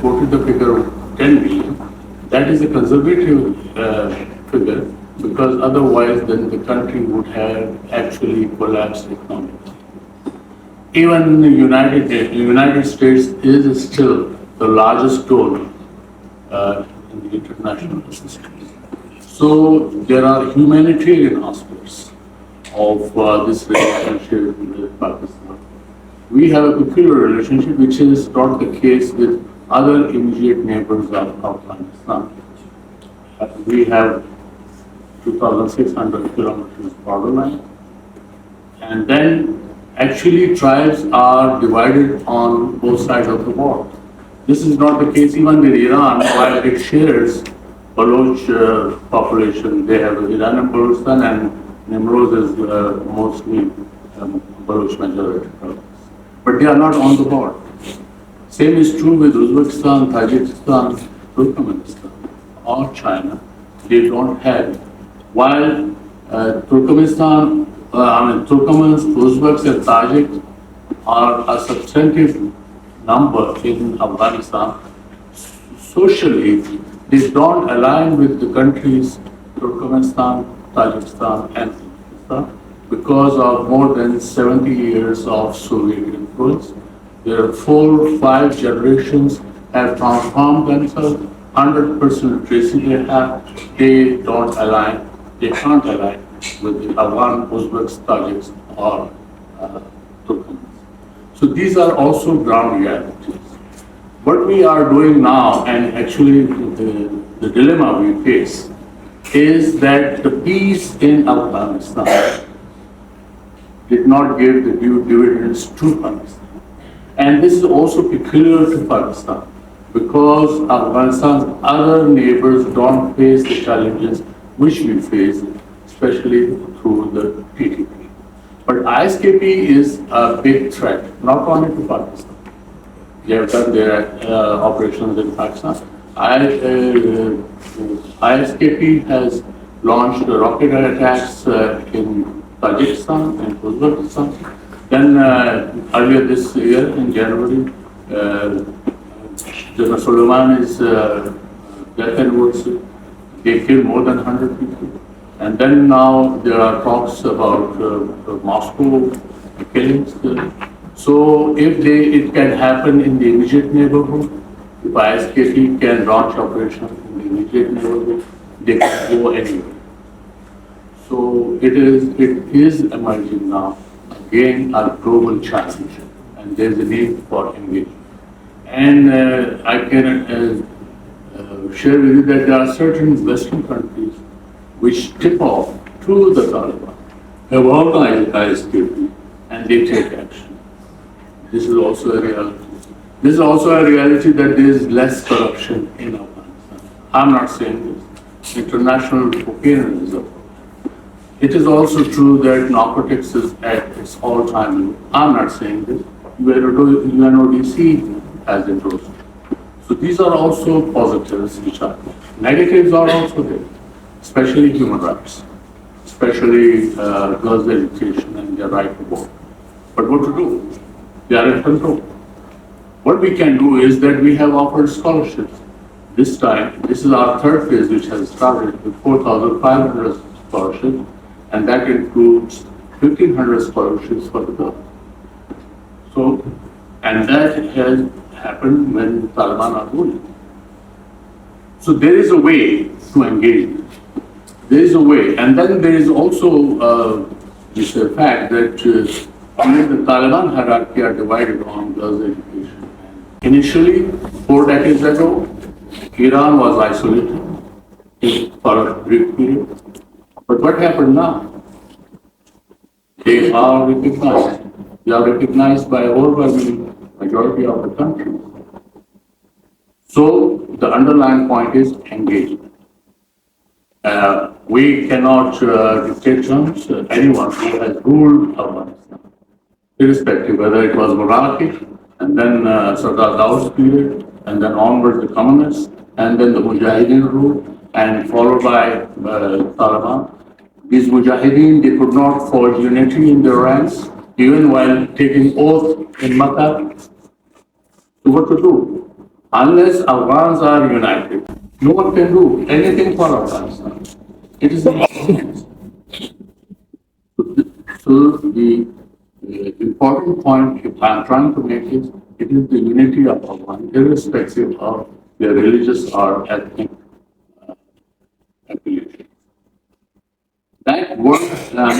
quoted the figure of 10 billion. That is a conservative figure because otherwise then the country would have actually collapsed economically. Even the United States is still the largest donor in the international assistance. So there are humanitarian aspects of this relationship with Pakistan. We have a peculiar relationship which is not the case with other immediate neighbors of Afghanistan. We have 2,600 kilometers borderline, and then actually tribes are divided on both sides of the border. This is not the case even with Iran, while it shares Baloch population. They have Iranian Balochistan and Nimroz is mostly Baloch majority. But they are not on the border. Same is true with Uzbekistan, Tajikistan, Turkmenistan, or China. They don't have. While Turkmenistan, Turkmens, Uzbeks, and Tajiks are a substantive number in Afghanistan. Socially, they don't align with the countries Turkmenistan, Tajikistan, and Uzbekistan because of more than 70 years of Soviet influence. Their 4-5 generations have transformed themselves. 100% tracy they don't align, they can't align with the Afghan, Uzbeks, Tajiks, or Turkmens. So these are also ground realities. What we are doing now, and actually the dilemma we face, is that the peace in Afghanistan did not give the due dividends to Pakistan. And this is also peculiar to Pakistan because Afghanistan's other neighbors don't face the challenges which we face, especially through the TTP. But ISKP is a big threat, not only to Pakistan. They have done their operations in Pakistan. ISKP has launched rocket attacks in Tajikistan and Uzbekistan. Then earlier this year in January, General Soleimani's death anniversary, they killed more than 100 people. And then now there are talks about Moscow killings. So if it can happen in the immediate neighborhood, if ISKP can launch operations in the immediate neighborhood, they can go anywhere. So it is emerging now, again, a global challenge, and there's a need for engagement. And I can share with you that there are certain Western countries which tip off to the Taliban, have organized ISKP, and they take action. This is also a reality. This is also a reality that there is less corruption in Afghanistan. I'm not saying this. International opinion is of. It is also true that narcotics is at its all-time low. I'm not saying this. UNODC has endorsed it. So these are also positives which are. Negatives are also there, especially human rights, especially girls' education and their right to vote. But what to do? They are in control. What we can do is that we have offered scholarships. This time, this is our third phase which has started with 4,500 scholarships, and that includes 1,500 scholarships for the girls. So, and that has happened when the Taliban are ruling. So there is a way to engage. There is a way, and then there is also this fact that the Taliban hierarchy are divided on girls' education. Initially, 4 decades ago, Iran was isolated for a brief period. But what happened now? They are recognized. They are recognized by overwhelming majority of the countries. So the underlying point is engagement. We cannot dictate terms to anyone who has ruled Afghanistan, irrespective whether it was monarchy, and then Sardar Daoud's period, and then onwards the communists, and then the Mujahideen rule, and followed by Taliban. These Mujahideen, they could not forge unity in their ranks, even while taking oath in Makkah. So what to do? Unless Afghans are united, no one can do anything for Afghanistan. It is in our hands. So the important point I'm trying to make is it is the unity of Afghan, irrespective of their religious or ethnic affiliation. That works, their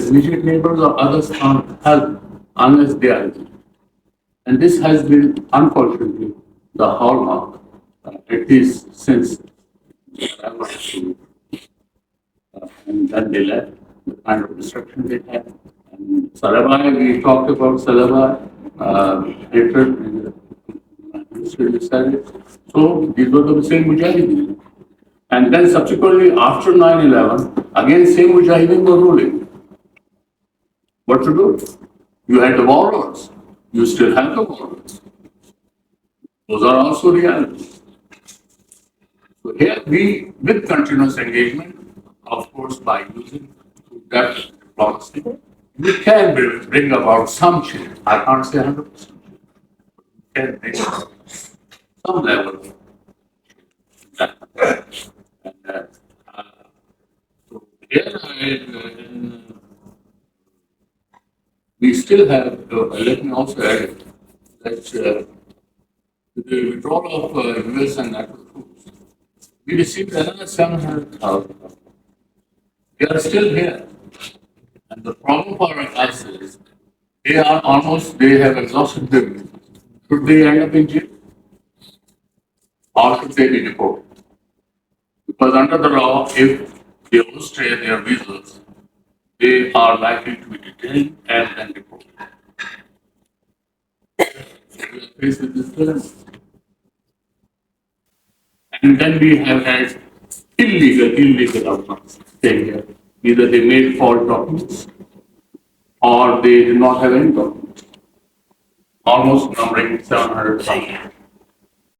immediate neighbors or others can't help unless they are. And this has been, unfortunately, the hallmark, at least since I was and then they left, the kind of destruction they had. And Salabai, we talked about Salabai, later, Mr. said it. So these were the same Mujahideen. And then subsequently, after 9/11, again, same Mujahideen were ruling. What to do? You had the warlords. You still have the warlords. Those are also realities. So here we, with continuous engagement, of course, by using that diplomacy, we can bring about some change. I can't say 100%. We can bring about some level of that. And, so here we still have, let me also add that the withdrawal of US and NATO troops, we received another 700,000. They are still here. And the problem for us is they are almost, they have exhausted their visas. Should they end up in jail? Or should they be deported? Because under the law, if they overstay their visas, they are likely to be detained and then deported. So we are faced with this dilemma. And then we have had illegal outcomes staying here. Either they made false documents or they did not have any documents. Almost numbering 700,000.